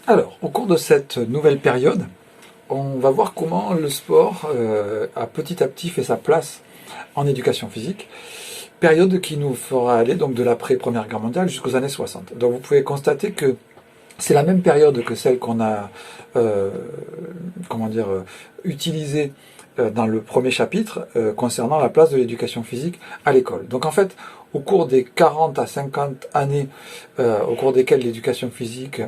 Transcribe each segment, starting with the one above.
Alors, au cours de cette nouvelle période, on va voir comment le sport a petit à petit fait sa place en éducation physique, période qui nous fera aller donc de l'après-Première Guerre mondiale jusqu'aux années 60. Donc vous pouvez constater que c'est la même période que celle qu'on a euh, utilisée dans le premier chapitre concernant la place de l'éducation physique à l'école. Donc en fait, au cours des 40 à 50 années au cours desquelles l'éducation physique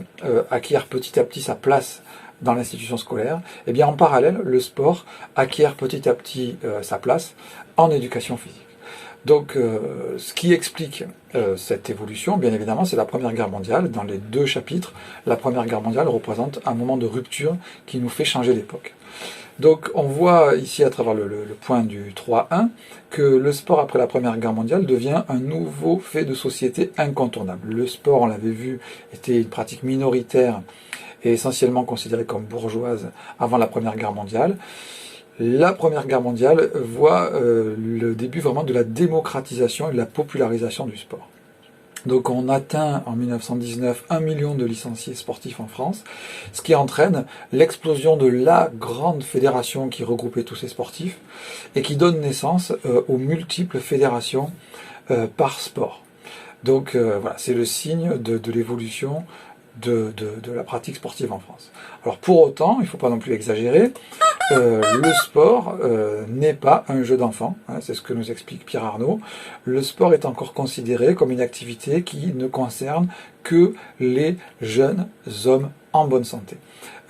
acquiert petit à petit sa place dans l'institution scolaire, eh bien en parallèle, le sport acquiert petit à petit sa place en éducation physique. Donc, ce qui explique cette évolution, bien évidemment, c'est la Première Guerre mondiale. Dans les deux chapitres, la Première Guerre mondiale représente un moment de rupture qui nous fait changer d'époque. Donc, on voit ici, à travers le point du 3.1, que le sport après la Première Guerre mondiale devient un nouveau fait de société incontournable. Le sport, on l'avait vu, était une pratique minoritaire et essentiellement considérée comme bourgeoise avant la Première Guerre mondiale. La Première Guerre mondiale voit le début vraiment de la démocratisation et de la popularisation du sport. Donc on atteint en 1919 1 million de licenciés sportifs en France, ce qui entraîne l'explosion de la grande fédération qui regroupait tous ces sportifs et qui donne naissance aux multiples fédérations par sport. Donc voilà, c'est le signe de l'évolution de la pratique sportive en France. Alors pour autant, il ne faut pas non plus exagérer, le sport n'est pas un jeu d'enfant, hein, c'est ce que nous explique Pierre Arnaud. Le sport est encore considéré comme une activité qui ne concerne que les jeunes hommes en bonne santé.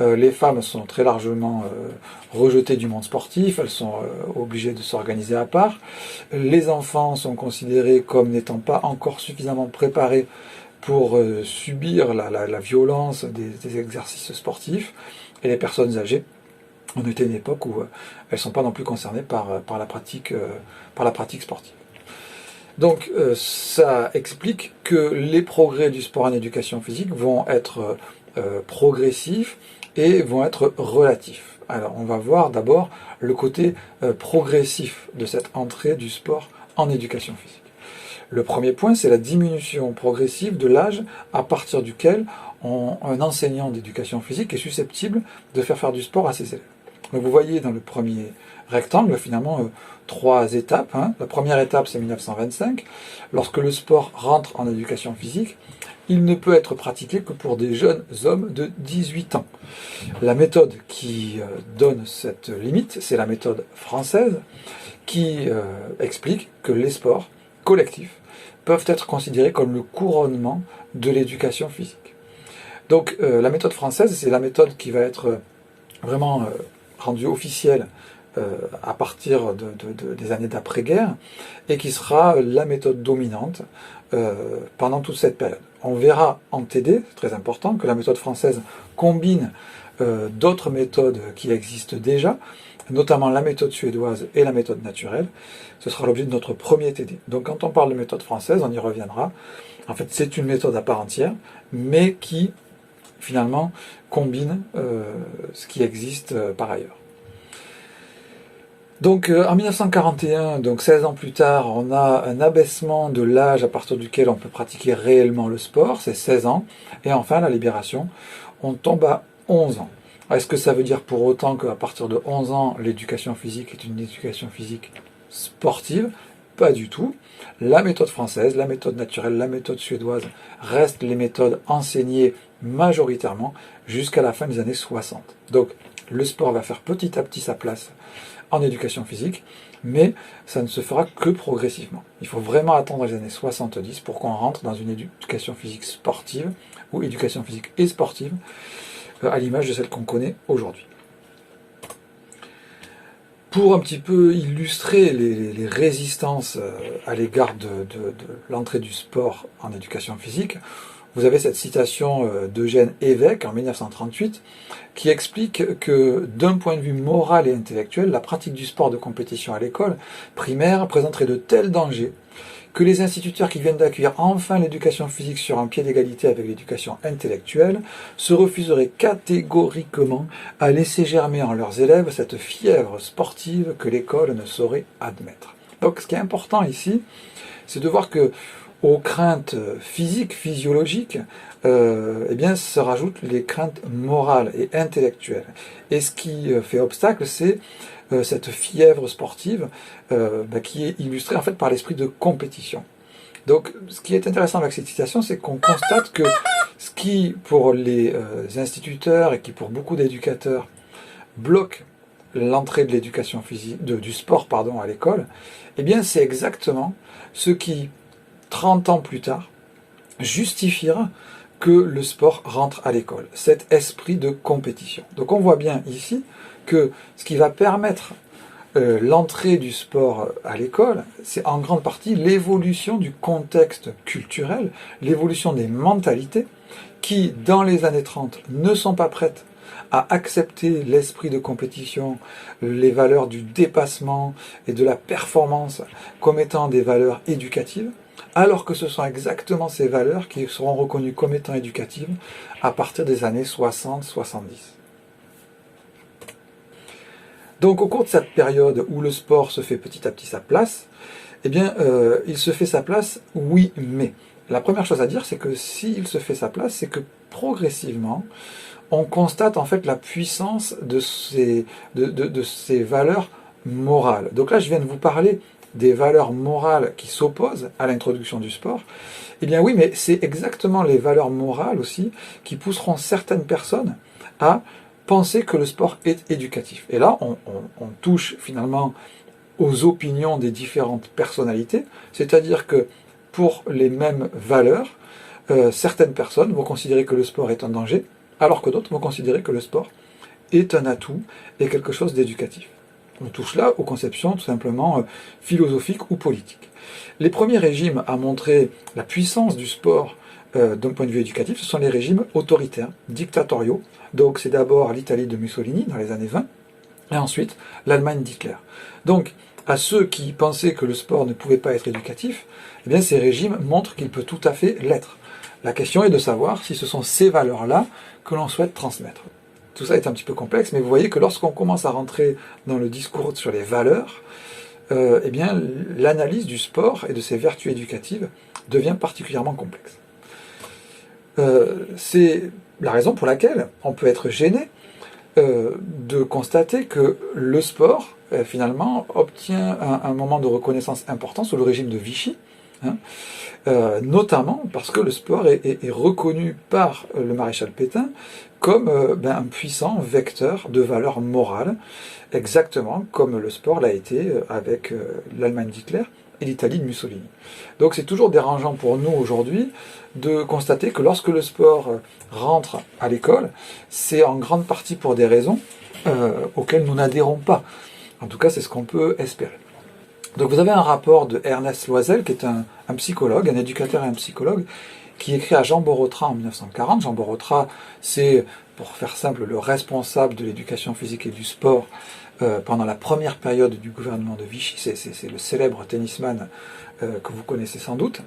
Les femmes sont très largement rejetées du monde sportif, elles sont obligées de s'organiser à part. Les enfants sont considérés comme n'étant pas encore suffisamment préparés pour subir la violence des exercices sportifs, et les personnes âgées, on était à une époque où elles ne sont pas non plus concernées par la pratique sportive. Donc ça explique que les progrès du sport en éducation physique vont être progressifs et vont être relatifs. Alors on va voir d'abord le côté progressif de cette entrée du sport en éducation physique. Le premier point, c'est la diminution progressive de l'âge à partir duquel un enseignant d'éducation physique est susceptible de faire du sport à ses élèves. Donc vous voyez dans le premier rectangle, finalement, trois étapes. La première étape, c'est 1925. Lorsque le sport rentre en éducation physique, il ne peut être pratiqué que pour des jeunes hommes de 18 ans. La méthode qui donne cette limite, c'est la méthode française, qui explique que les sports collectifs peuvent être considérés comme le couronnement de l'éducation physique. Donc la méthode française, c'est la méthode qui va être vraiment rendue officielle à partir des années d'après-guerre, et qui sera la méthode dominante pendant toute cette période. On verra en TD, c'est très important, que la méthode française combine d'autres méthodes qui existent déjà, notamment la méthode suédoise et la méthode naturelle. Ce sera l'objet de notre premier TD. Donc quand on parle de méthode française, on y reviendra. En fait, c'est une méthode à part entière, mais qui, finalement, combine ce qui existe par ailleurs. Donc en 1941, donc 16 ans plus tard, on a un abaissement de l'âge à partir duquel on peut pratiquer réellement le sport, c'est 16 ans. Et enfin, la libération, on tombe à 11 ans. Est-ce que ça veut dire pour autant qu'à partir de 11 ans, l'éducation physique est une éducation physique sportive? Pas du tout. La méthode française, la méthode naturelle, la méthode suédoise restent les méthodes enseignées majoritairement jusqu'à la fin des années 60. Donc le sport va faire petit à petit sa place en éducation physique, mais ça ne se fera que progressivement. Il faut vraiment attendre les années 70 pour qu'on rentre dans une éducation physique sportive, ou éducation physique et sportive, à l'image de celle qu'on connaît aujourd'hui. Pour un petit peu illustrer les résistances à l'égard de l'entrée du sport en éducation physique, vous avez cette citation d'Eugène Évêque en 1938 qui explique que d'un point de vue moral et intellectuel, la pratique du sport de compétition à l'école primaire présenterait de tels dangers que les instituteurs qui viennent d'accueillir enfin l'éducation physique sur un pied d'égalité avec l'éducation intellectuelle se refuseraient catégoriquement à laisser germer en leurs élèves cette fièvre sportive que l'école ne saurait admettre. Donc ce qui est important ici, c'est de voir que aux craintes physiques, physiologiques, eh bien, se rajoutent les craintes morales et intellectuelles. Et ce qui fait obstacle, c'est cette fièvre sportive qui est illustrée en fait par l'esprit de compétition. Donc, ce qui est intéressant avec cette citation, c'est qu'on constate que ce qui, pour les instituteurs et qui, pour beaucoup d'éducateurs, bloque l'entrée de l'éducation physique, du sport, pardon, à l'école, eh bien, c'est exactement ce qui, 30 ans plus tard, justifiera que le sport rentre à l'école, cet esprit de compétition. Donc on voit bien ici que ce qui va permettre l'entrée du sport à l'école, c'est en grande partie l'évolution du contexte culturel, l'évolution des mentalités qui, dans les années 30, ne sont pas prêtes à accepter l'esprit de compétition, les valeurs du dépassement et de la performance comme étant des valeurs éducatives, alors que ce sont exactement ces valeurs qui seront reconnues comme étant éducatives à partir des années 60-70. Donc au cours de cette période où le sport se fait petit à petit sa place, eh bien il se fait sa place, oui, mais. La première chose à dire, c'est que s'il se fait sa place, c'est que progressivement, on constate en fait la puissance de ces valeurs morales. Donc là, je viens de vous parler des valeurs morales qui s'opposent à l'introduction du sport. Eh bien oui, mais c'est exactement les valeurs morales aussi qui pousseront certaines personnes à penser que le sport est éducatif. Et là, on touche finalement aux opinions des différentes personnalités, c'est-à-dire que pour les mêmes valeurs, certaines personnes vont considérer que le sport est un danger, alors que d'autres vont considérer que le sport est un atout et quelque chose d'éducatif. On touche là aux conceptions tout simplement philosophiques ou politiques. Les premiers régimes à montrer la puissance du sport d'un point de vue éducatif, ce sont les régimes autoritaires, dictatoriaux. Donc c'est d'abord l'Italie de Mussolini dans les années 20, et ensuite l'Allemagne d'Hitler. Donc à ceux qui pensaient que le sport ne pouvait pas être éducatif, eh bien ces régimes montrent qu'il peut tout à fait l'être. La question est de savoir si ce sont ces valeurs-là que l'on souhaite transmettre. Tout ça est un petit peu complexe, mais vous voyez que lorsqu'on commence à rentrer dans le discours sur les valeurs, eh bien, l'analyse du sport et de ses vertus éducatives devient particulièrement complexe. C'est la raison pour laquelle on peut être gêné de constater que le sport, finalement, obtient un moment de reconnaissance important sous le régime de Vichy, notamment parce que le sport est reconnu par le maréchal Pétain comme un puissant vecteur de valeurs morales, exactement comme le sport l'a été avec l'Allemagne d'Hitler et l'Italie de Mussolini. Donc c'est toujours dérangeant pour nous aujourd'hui de constater que lorsque le sport rentre à l'école, c'est en grande partie pour des raisons auxquelles nous n'adhérons pas. En tout cas, c'est ce qu'on peut espérer. Donc vous avez un rapport de Ernest Loisel, qui est un psychologue, un éducateur et un psychologue, qui écrit à Jean Borotra en 1940. Jean Borotra, c'est, pour faire simple, le responsable de l'éducation physique et du sport pendant la première période du gouvernement de Vichy. C'est le célèbre tennisman que vous connaissez sans doute.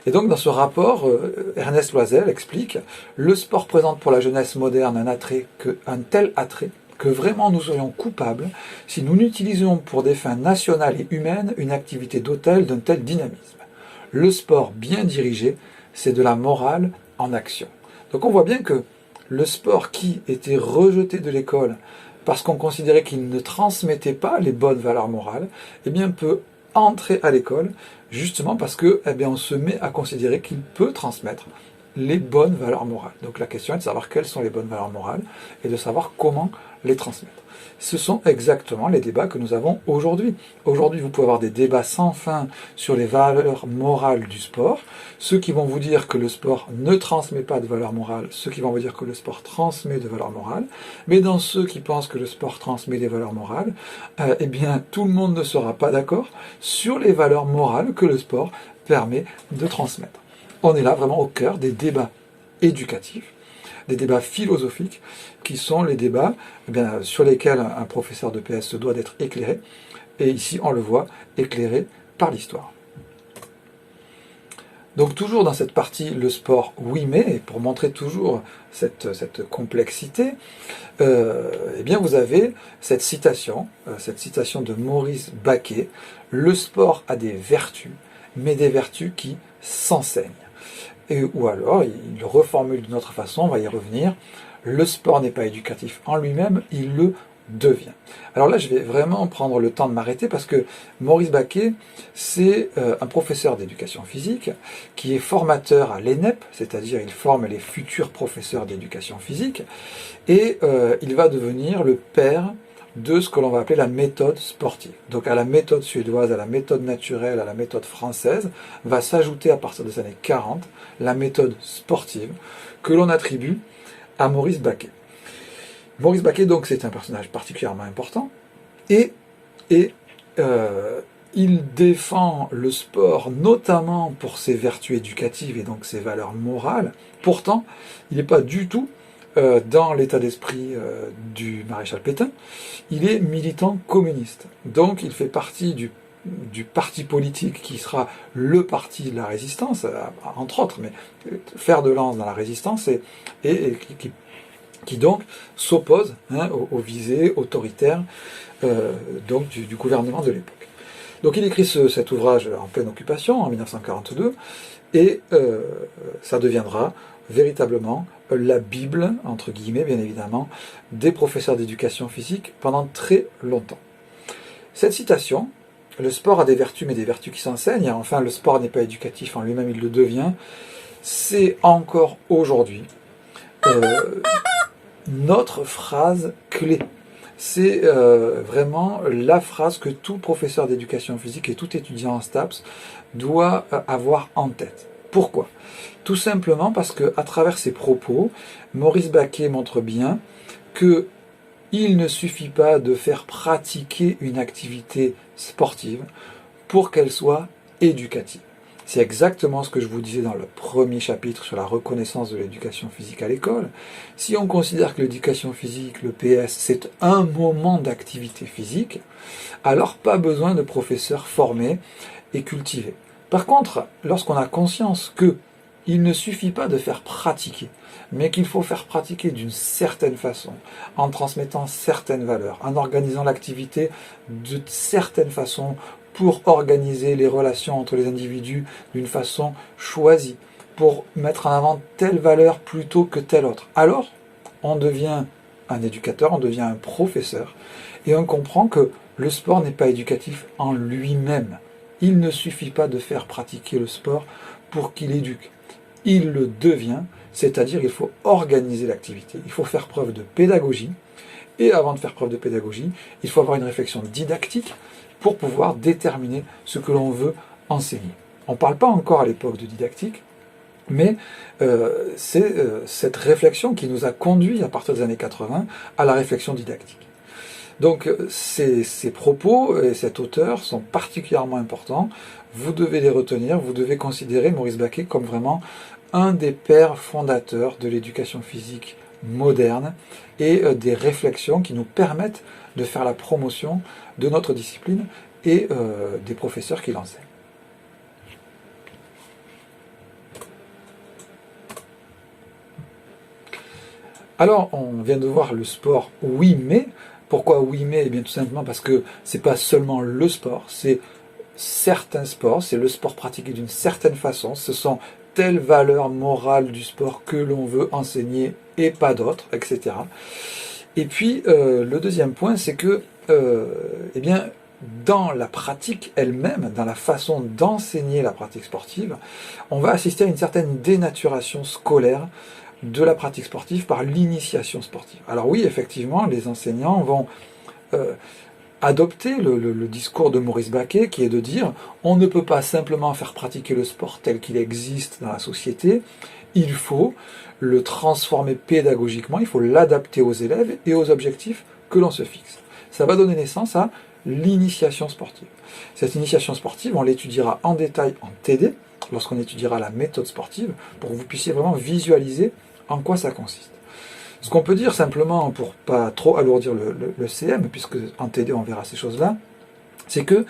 Et donc dans ce rapport, Ernest Loisel explique « Le sport présente pour la jeunesse moderne un tel attrait que vraiment nous serions coupables si nous n'utilisions pour des fins nationales et humaines une activité d'autel d'un tel dynamisme. Le sport bien dirigé, c'est de la morale en action. » Donc on voit bien que le sport qui était rejeté de l'école parce qu'on considérait qu'il ne transmettait pas les bonnes valeurs morales, eh bien peut entrer à l'école justement parce que on se met à considérer qu'il peut transmettre les bonnes valeurs morales. Donc la question est de savoir quelles sont les bonnes valeurs morales et de savoir comment les transmettre. Ce sont exactement les débats que nous avons aujourd'hui. Aujourd'hui, vous pouvez avoir des débats sans fin sur les valeurs morales du sport. Ceux qui vont vous dire que le sport ne transmet pas de valeurs morales, ceux qui vont vous dire que le sport transmet de valeurs morales. Mais dans ceux qui pensent que le sport transmet des valeurs morales, eh bien, tout le monde ne sera pas d'accord sur les valeurs morales que le sport permet de transmettre. On est là vraiment au cœur des débats éducatifs, des débats philosophiques, qui sont les débats sur lesquels un professeur de PS se doit d'être éclairé, et ici on le voit, éclairé par l'histoire. Donc toujours dans cette partie, le sport, oui mais, et pour montrer toujours cette complexité, vous avez cette citation de Maurice Baquet, « Le sport a des vertus, mais des vertus qui s'enseigne. Ou alors, il le reformule d'une autre façon, on va y revenir, le sport n'est pas éducatif en lui-même, il le devient. Alors là, je vais vraiment prendre le temps de m'arrêter parce que Maurice Baquet, c'est un professeur d'éducation physique qui est formateur à l'ENEP, c'est-à-dire il forme les futurs professeurs d'éducation physique, et il va devenir le père de ce que l'on va appeler la méthode sportive. Donc à la méthode suédoise, à la méthode naturelle, à la méthode française, va s'ajouter à partir des années 40 la méthode sportive que l'on attribue à Maurice Baquet. Maurice Baquet, donc, c'est un personnage particulièrement important, et il défend le sport notamment pour ses vertus éducatives et donc ses valeurs morales. Pourtant, il n'est pas du tout dans l'état d'esprit du maréchal Pétain. Il est militant communiste. Donc, il fait partie du parti politique qui sera le parti de la résistance, entre autres, mais fer de lance dans la résistance, et qui donc s'oppose aux visées autoritaires donc du gouvernement de l'époque. Donc il écrit cet ouvrage en pleine occupation, en 1942, et ça deviendra véritablement la Bible, entre guillemets bien évidemment, des professeurs d'éducation physique pendant très longtemps. Cette citation, « Le sport a des vertus, mais des vertus qui s'enseignent, enfin le sport n'est pas éducatif en lui-même, il le devient », c'est encore aujourd'hui notre phrase clé. C'est vraiment la phrase que tout professeur d'éducation physique et tout étudiant en STAPS doit avoir en tête. Pourquoi ? Tout simplement parce qu'à travers ses propos, Maurice Baquet montre bien que il ne suffit pas de faire pratiquer une activité sportive pour qu'elle soit éducative. C'est exactement ce que je vous disais dans le premier chapitre sur la reconnaissance de l'éducation physique à l'école. Si on considère que l'éducation physique, le PS, c'est un moment d'activité physique, alors pas besoin de professeurs formés et cultivés. Par contre, lorsqu'on a conscience que il ne suffit pas de faire pratiquer, mais qu'il faut faire pratiquer d'une certaine façon, en transmettant certaines valeurs, en organisant l'activité de certaines façons, pour organiser les relations entre les individus d'une façon choisie, pour mettre en avant telle valeur plutôt que telle autre. Alors, on devient un éducateur, on devient un professeur, et on comprend que le sport n'est pas éducatif en lui-même. Il ne suffit pas de faire pratiquer le sport pour qu'il éduque. Il le devient, c'est-à-dire il faut organiser l'activité, il faut faire preuve de pédagogie, et avant de faire preuve de pédagogie, il faut avoir une réflexion didactique pour pouvoir déterminer ce que l'on veut enseigner. On ne parle pas encore à l'époque de didactique, mais c'est cette réflexion qui nous a conduit à partir des années 80 à la réflexion didactique. Donc ces propos et cet auteur sont particulièrement importants, vous devez les retenir, vous devez considérer Maurice Baquet comme vraiment un des pères fondateurs de l'éducation physique moderne et des réflexions qui nous permettent de faire la promotion de notre discipline et des professeurs qui l'enseignent. Alors, on vient de voir le sport, oui, mais. Pourquoi oui, mais? Eh bien, tout simplement parce que c'est pas seulement le sport, c'est certains sports, c'est le sport pratiqué d'une certaine façon, ce sont telles valeurs morales du sport que l'on veut enseigner et pas d'autres, etc. Et puis, le deuxième point, c'est que, eh bien, dans la pratique elle-même, dans la façon d'enseigner la pratique sportive, on va assister à une certaine dénaturation scolaire de la pratique sportive par l'initiation sportive. Alors oui, effectivement, les enseignants vont adopter le discours de Maurice Baquet, qui est de dire on ne peut pas simplement faire pratiquer le sport tel qu'il existe dans la société, il faut le transformer pédagogiquement, il faut l'adapter aux élèves et aux objectifs que l'on se fixe. Ça va donner naissance à l'initiation sportive. Cette initiation sportive, on l'étudiera en détail en TD, lorsqu'on étudiera la méthode sportive, pour que vous puissiez vraiment visualiser en quoi ça consiste. Ce qu'on peut dire simplement, pour pas trop alourdir le CM, puisque en TD on verra ces choses-là, c'est que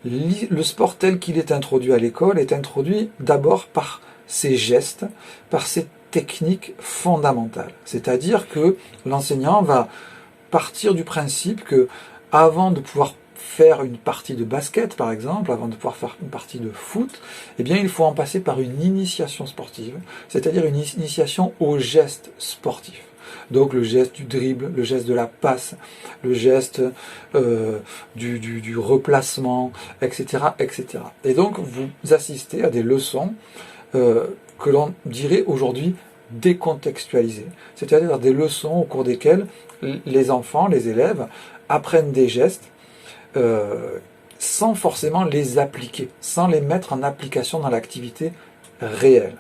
le sport tel qu'il est introduit à l'école est introduit d'abord par ses gestes, par ses techniques fondamentales. C'est-à-dire que l'enseignant va partir du principe que, avant de pouvoir faire une partie de basket, par exemple, avant de pouvoir faire une partie de foot, eh bien, il faut en passer par une initiation sportive, c'est-à-dire une initiation au geste sportif. Donc le geste du dribble, le geste de la passe, le geste du replacement, etc., etc. Et donc vous assistez à des leçons que l'on dirait aujourd'hui décontextualisées, c'est-à-dire des leçons au cours desquelles les enfants, les élèves apprennent des gestes sans forcément les appliquer, sans les mettre en application dans l'activité réelle.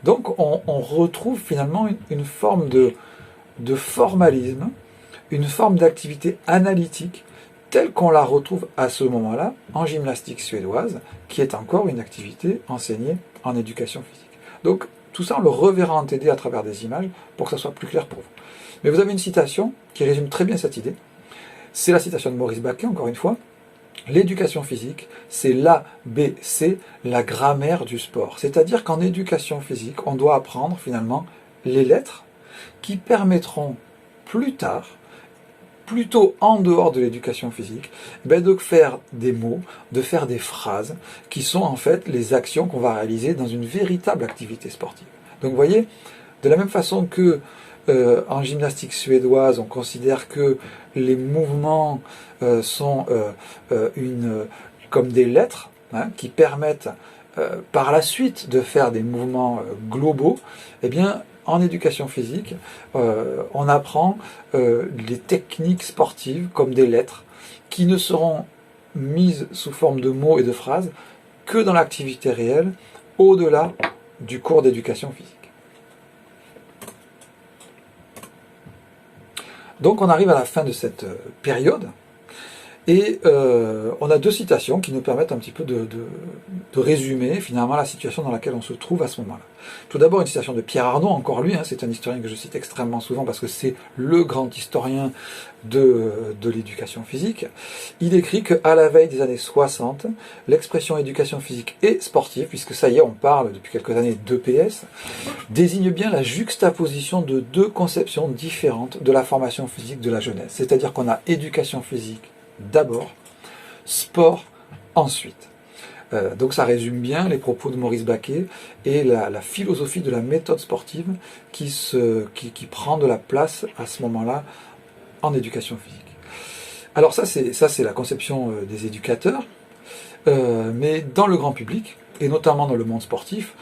Donc on retrouve finalement une forme de formalisme, une forme d'activité analytique telle qu'on la retrouve à ce moment-là en gymnastique suédoise, qui est encore une activité enseignée en éducation physique. Donc tout ça, on le reverra en TD à travers des images pour que ça soit plus clair pour vous. Mais vous avez une citation qui résume très bien cette idée. C'est la citation de Maurice Baquet, encore une fois. L'éducation physique, c'est l'ABC, la grammaire du sport. C'est-à-dire qu'en éducation physique, on doit apprendre finalement les lettres qui permettront plus tard, plutôt en dehors de l'éducation physique, de faire des mots, de faire des phrases qui sont en fait les actions qu'on va réaliser dans une véritable activité sportive. Donc vous voyez, de la même façon que en gymnastique suédoise, on considère que les mouvements sont comme des lettres qui permettent par la suite de faire des mouvements globaux, eh bien, en éducation physique, on apprend les techniques sportives comme des lettres qui ne seront mises sous forme de mots et de phrases que dans l'activité réelle, au-delà du cours d'éducation physique. Donc on arrive à la fin de cette période, et on a deux citations qui nous permettent un petit peu de résumer finalement la situation dans laquelle on se trouve à ce moment-là. Tout d'abord une citation de Pierre Arnaud, encore lui, c'est un historien que je cite extrêmement souvent parce que c'est le grand historien de l'éducation physique. Il écrit qu'à la veille des années 60, l'expression éducation physique et sportive, puisque ça y est, on parle depuis quelques années d'EPS, désigne bien la juxtaposition de deux conceptions différentes de la formation physique de la jeunesse. C'est-à-dire qu'on a éducation physique d'abord, sport ensuite. Donc ça résume bien les propos de Maurice Baquet et la philosophie de la méthode sportive qui prend de la place à ce moment-là en éducation physique. Alors ça c'est la conception des éducateurs, mais dans le grand public, et notamment dans le monde sportif,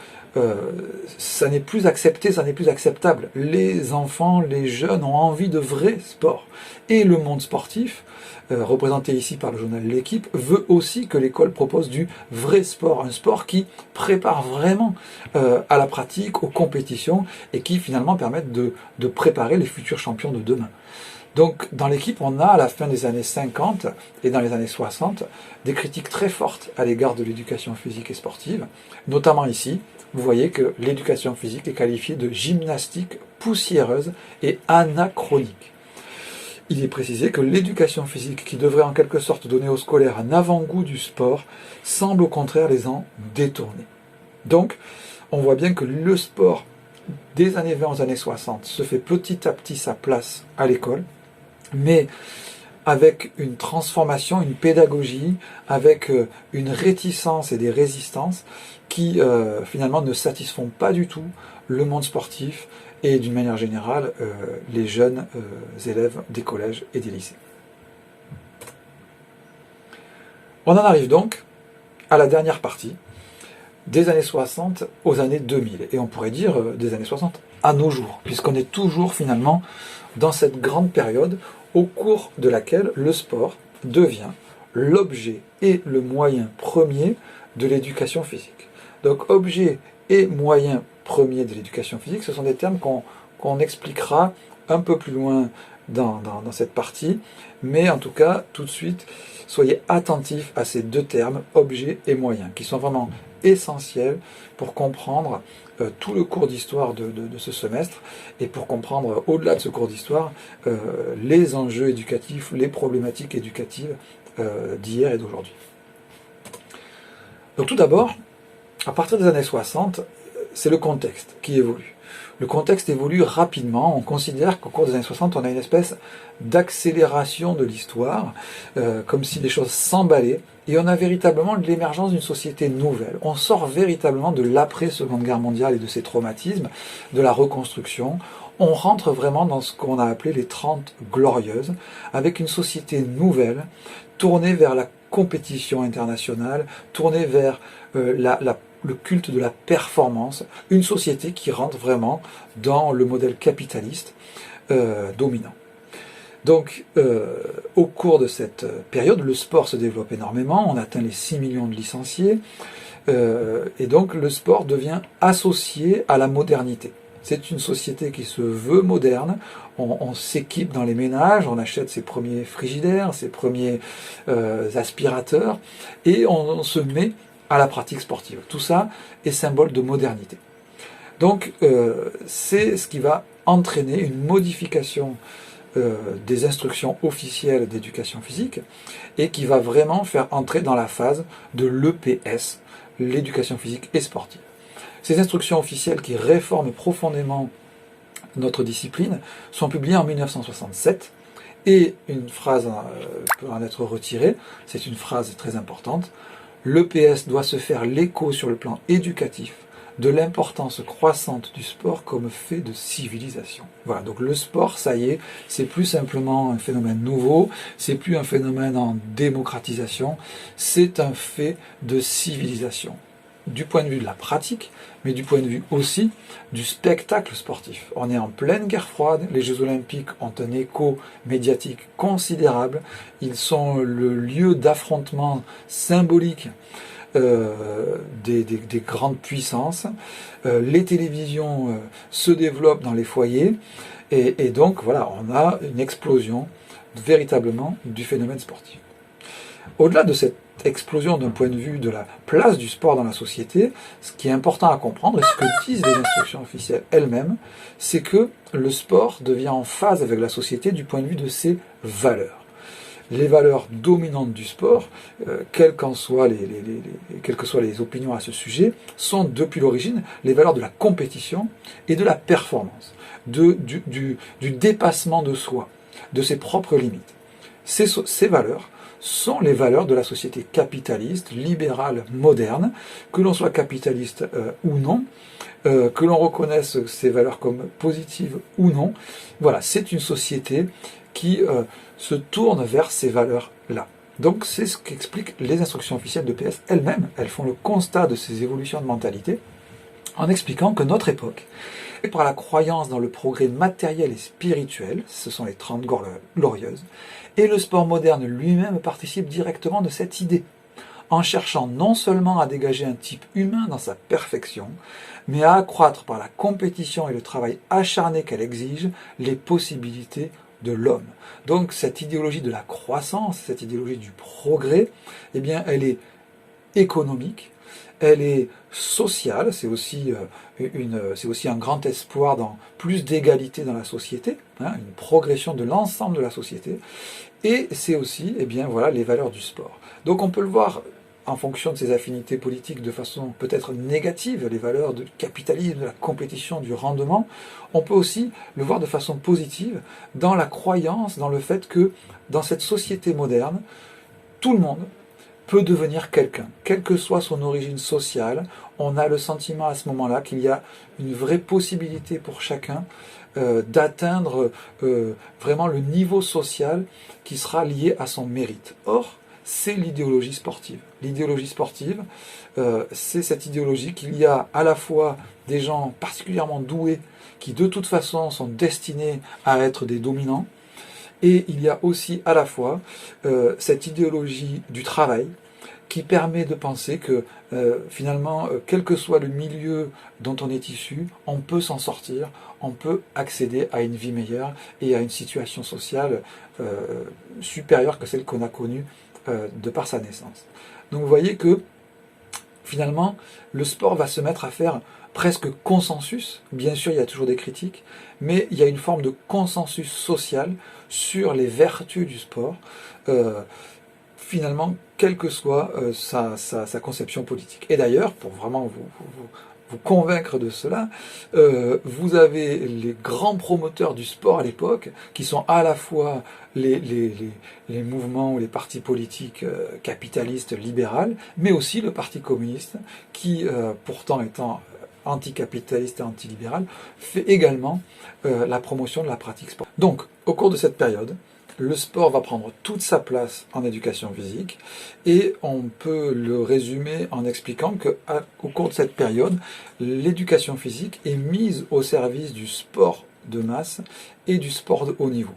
ça n'est plus accepté, ça n'est plus acceptable. Les enfants, les jeunes ont envie de vrai sport. Et le monde sportif, représenté ici par le journal L'Équipe, veut aussi que l'école propose du vrai sport, un sport qui prépare vraiment à la pratique, aux compétitions, et qui finalement permettent de préparer les futurs champions de demain. Donc dans L'Équipe, on a à la fin des années 50 et dans les années 60 des critiques très fortes à l'égard de l'éducation physique et sportive, notamment ici. Vous voyez que l'éducation physique est qualifiée de gymnastique poussiéreuse et anachronique. Il est précisé que l'éducation physique, qui devrait en quelque sorte donner aux scolaires un avant-goût du sport, semble au contraire les en détourner. Donc, on voit bien que le sport, des années 20 aux années 60, se fait petit à petit sa place à l'école, mais avec une transformation, une pédagogie, avec une réticence et des résistances qui finalement ne satisfont pas du tout le monde sportif et d'une manière générale les jeunes élèves des collèges et des lycées. On en arrive donc à la dernière partie, des années 60 aux années 2000, et on pourrait dire des années 60 à nos jours, puisqu'on est toujours finalement dans cette grande période au cours de laquelle le sport devient l'objet et le moyen premier de l'éducation physique. Donc objet et moyen premier de l'éducation physique, ce sont des termes qu'on expliquera un peu plus loin dans cette partie, mais en tout cas, tout de suite, soyez attentifs à ces deux termes, objet et moyen, qui sont vraiment essentiels pour comprendre tout le cours d'histoire de ce semestre, et pour comprendre, au-delà de ce cours d'histoire, les enjeux éducatifs, les problématiques éducatives d'hier et d'aujourd'hui. Donc tout d'abord, à partir des années 60, c'est le contexte qui évolue. Le contexte évolue rapidement. On considère qu'au cours des années 60, on a une espèce d'accélération de l'histoire, comme si les choses s'emballaient, et on a véritablement l'émergence d'une société nouvelle. On sort véritablement de l'après-Seconde Guerre mondiale et de ses traumatismes, de la reconstruction. On rentre vraiment dans ce qu'on a appelé les 30 glorieuses, avec une société nouvelle, tournée vers la compétition internationale, tournée vers le culte de la performance, une société qui rentre vraiment dans le modèle capitaliste dominant. Donc, au cours de cette période, le sport se développe énormément, on atteint les 6 millions de licenciés, et donc le sport devient associé à la modernité. C'est une société qui se veut moderne, on s'équipe dans les ménages, on achète ses premiers frigidaires, ses premiers aspirateurs, et on se met à la pratique sportive. Tout ça est symbole de modernité. Donc c'est ce qui va entraîner une modification des instructions officielles d'éducation physique et qui va vraiment faire entrer dans la phase de l'EPS, l'éducation physique et sportive. Ces instructions officielles qui réforment profondément notre discipline sont publiées en 1967 et une phrase peut en être retirée, c'est une phrase très importante. L'EPS doit se faire l'écho sur le plan éducatif de l'importance croissante du sport comme fait de civilisation. Voilà, donc le sport, ça y est, c'est plus simplement un phénomène nouveau, c'est plus un phénomène en démocratisation, c'est un fait de civilisation. Du point de vue de la pratique, mais du point de vue aussi du spectacle sportif. On est en pleine guerre froide, les Jeux Olympiques ont un écho médiatique considérable, ils sont le lieu d'affrontement symbolique des grandes puissances, les télévisions se développent dans les foyers, et donc voilà, on a une explosion véritablement du phénomène sportif. Au-delà de cette explosion d'un point de vue de la place du sport dans la société, ce qui est important à comprendre, et ce que disent les instructions officielles elles-mêmes, c'est que le sport devient en phase avec la société du point de vue de ses valeurs. Les valeurs dominantes du sport, quelles que soient les opinions à ce sujet, sont depuis l'origine les valeurs de la compétition et de la performance, du dépassement de soi, de ses propres limites. Ces valeurs sont les valeurs de la société capitaliste, libérale, moderne, que l'on soit capitaliste ou non, que l'on reconnaisse ces valeurs comme positives ou non. Voilà, c'est une société qui se tourne vers ces valeurs-là. Donc c'est ce qu'expliquent les instructions officielles de PS elles-mêmes. Elles font le constat de ces évolutions de mentalité en expliquant que notre époque, par la croyance dans le progrès matériel et spirituel, ce sont les 30 glorieuses, et le sport moderne lui-même participe directement de cette idée, en cherchant non seulement à dégager un type humain dans sa perfection, mais à accroître par la compétition et le travail acharné qu'elle exige les possibilités de l'homme. Donc cette idéologie de la croissance, cette idéologie du progrès, eh bien elle est économique, elle est sociale, c'est aussi un grand espoir dans plus d'égalité dans la société, une progression de l'ensemble de la société, et c'est aussi voilà, les valeurs du sport. Donc on peut le voir en fonction de ses affinités politiques de façon peut-être négative, les valeurs du capitalisme, de la compétition, du rendement. On peut aussi le voir de façon positive dans la croyance, dans le fait que dans cette société moderne, tout le monde peut devenir quelqu'un, quelle que soit son origine sociale. On a le sentiment à ce moment-là qu'il y a une vraie possibilité pour chacun d'atteindre vraiment le niveau social qui sera lié à son mérite. Or, c'est l'idéologie sportive. L'idéologie sportive, c'est cette idéologie qu'il y a à la fois des gens particulièrement doués qui de toute façon sont destinés à être des dominants, et il y a aussi à la fois cette idéologie du travail qui permet de penser que finalement, quel que soit le milieu dont on est issu, on peut s'en sortir, on peut accéder à une vie meilleure et à une situation sociale supérieure que celle qu'on a connue de par sa naissance. Donc vous voyez que finalement, le sport va se mettre à faire presque consensus. Bien sûr, il y a toujours des critiques, mais il y a une forme de consensus social sur les vertus du sport, finalement, quelle que soit sa conception politique. Et d'ailleurs, pour vraiment vous vous convaincre de cela, vous avez les grands promoteurs du sport à l'époque, qui sont à la fois les mouvements ou les partis politiques capitalistes libéraux, mais aussi le Parti communiste, qui, pourtant étant anticapitaliste et antilibéral, fait également la promotion de la pratique sportive. Donc, au cours de cette période, le sport va prendre toute sa place en éducation physique et on peut le résumer en expliquant qu'au cours de cette période, l'éducation physique est mise au service du sport de masse et du sport de haut niveau.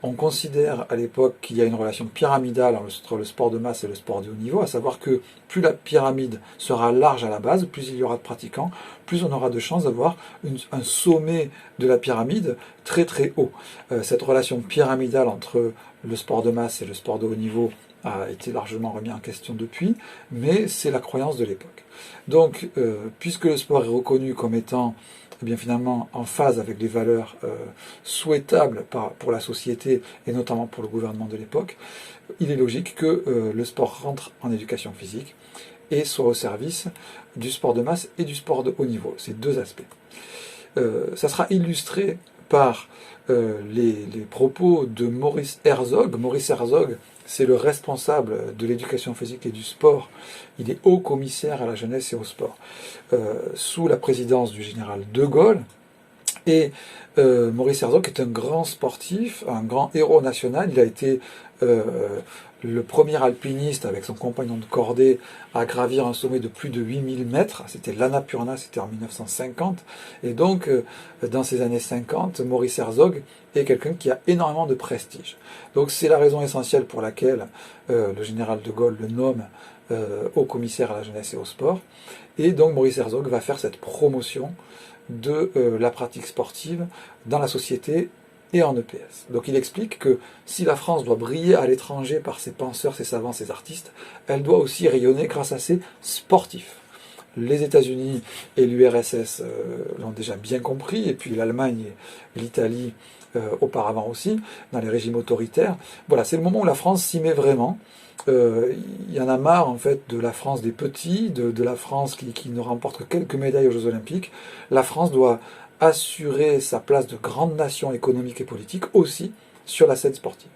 On considère à l'époque qu'il y a une relation pyramidale entre le sport de masse et le sport de haut niveau, à savoir que plus la pyramide sera large à la base, plus il y aura de pratiquants, plus on aura de chances d'avoir un sommet de la pyramide très très haut. Cette relation pyramidale entre le sport de masse et le sport de haut niveau a été largement remis en question depuis, mais c'est la croyance de l'époque. Donc, puisque le sport est reconnu comme étant eh bien finalement en phase avec les valeurs souhaitables pour la société et notamment pour le gouvernement de l'époque, il est logique que le sport rentre en éducation physique et soit au service du sport de masse et du sport de haut niveau. Ces deux aspects. Ça sera illustré par les propos de Maurice Herzog. Maurice Herzog, c'est le responsable de l'éducation physique et du sport. Il est haut commissaire à la jeunesse et au sport, sous la présidence du général de Gaulle. Et Maurice Herzog est un grand sportif, un grand héros national. Il a été le premier alpiniste avec son compagnon de cordée à gravir un sommet de plus de 8000 mètres. C'était l'Annapurna, c'était en 1950. Et donc, dans ces années 50, Maurice Herzog est quelqu'un qui a énormément de prestige. Donc c'est la raison essentielle pour laquelle le général de Gaulle le nomme haut commissaire à la jeunesse et au sport. Et donc Maurice Herzog va faire cette promotion de la pratique sportive dans la société et en EPS. Donc il explique que si la France doit briller à l'étranger par ses penseurs, ses savants, ses artistes, elle doit aussi rayonner grâce à ses sportifs. Les États-Unis et l'URSS l'ont déjà bien compris, et puis l'Allemagne et l'Italie auparavant aussi, dans les régimes autoritaires. Voilà, c'est le moment où la France s'y met vraiment. Il y en a marre en fait de la France des petits, de la France qui ne remporte que quelques médailles aux Jeux Olympiques. La France doit assurer sa place de grande nation économique et politique aussi sur la scène sportive.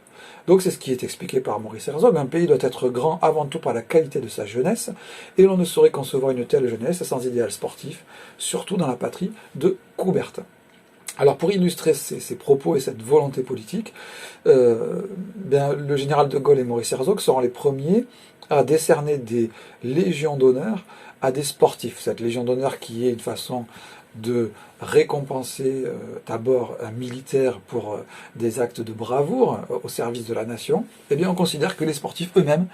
Donc c'est ce qui est expliqué par Maurice Herzog. Un pays doit être grand avant tout par la qualité de sa jeunesse, et l'on ne saurait concevoir une telle jeunesse sans idéal sportif, surtout dans la patrie de Coubertin. Alors pour illustrer ces propos et cette volonté politique, le général de Gaulle et Maurice Herzog seront les premiers à décerner des légions d'honneur à des sportifs. Cette légion d'honneur qui est une façon de récompenser d'abord un militaire pour des actes de bravoure au service de la nation, eh bien on considère que les sportifs eux-mêmes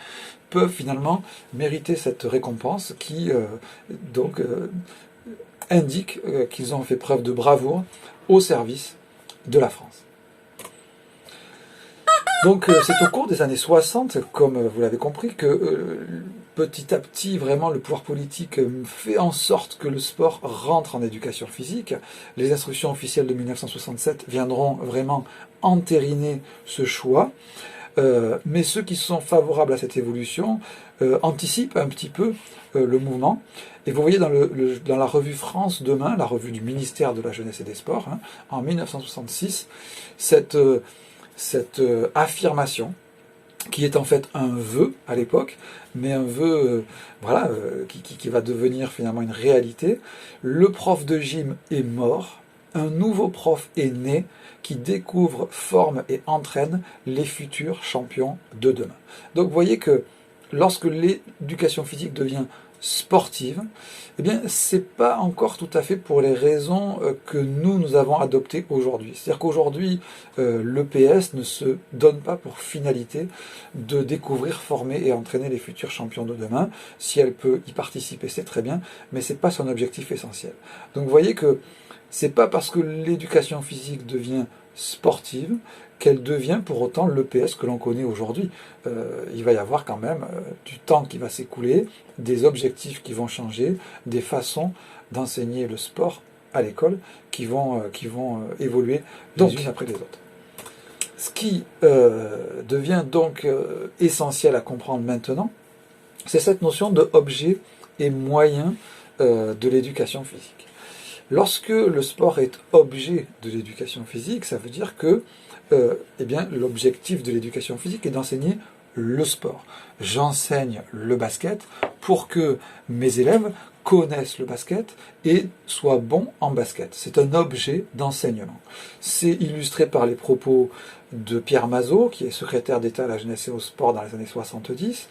peuvent finalement mériter cette récompense qui indique qu'ils ont fait preuve de bravoure au service de la France. Donc c'est au cours des années 60, comme vous l'avez compris, que petit à petit, vraiment, le pouvoir politique fait en sorte que le sport rentre en éducation physique. Les instructions officielles de 1967 viendront vraiment entériner ce choix. Mais ceux qui sont favorables à cette évolution anticipent un petit peu le mouvement. Et vous voyez dans la revue France Demain, la revue du ministère de la Jeunesse et des Sports, en 1966, cette affirmation qui est en fait un vœu à l'époque, mais un vœu qui va devenir finalement une réalité. Le prof de gym est mort, un nouveau prof est né qui découvre, forme et entraîne les futurs champions de demain. Donc vous voyez que lorsque l'éducation physique devient sportive, eh bien c'est pas encore tout à fait pour les raisons que nous avons adoptées aujourd'hui. C'est-à-dire qu'aujourd'hui, l'EPS ne se donne pas pour finalité de découvrir, former et entraîner les futurs champions de demain. Si elle peut y participer, c'est très bien, mais c'est pas son objectif essentiel. Donc vous voyez que c'est pas parce que l'éducation physique devient sportive qu'elle devient pour autant l'EPS que l'on connaît aujourd'hui. Il va y avoir quand même du temps qui va s'écouler, des objectifs qui vont changer, des façons d'enseigner le sport à l'école qui vont évoluer les unes après les autres. Ce qui devient donc essentiel à comprendre maintenant, c'est cette notion de objet et moyen de l'éducation physique. Lorsque le sport est objet de l'éducation physique, ça veut dire que eh bien, l'objectif de l'éducation physique est d'enseigner le sport. J'enseigne le basket pour que mes élèves connaissent le basket et soient bons en basket. C'est un objet d'enseignement. C'est illustré par les propos de Pierre Mazot, qui est secrétaire d'État à la jeunesse et au sport dans les années 70,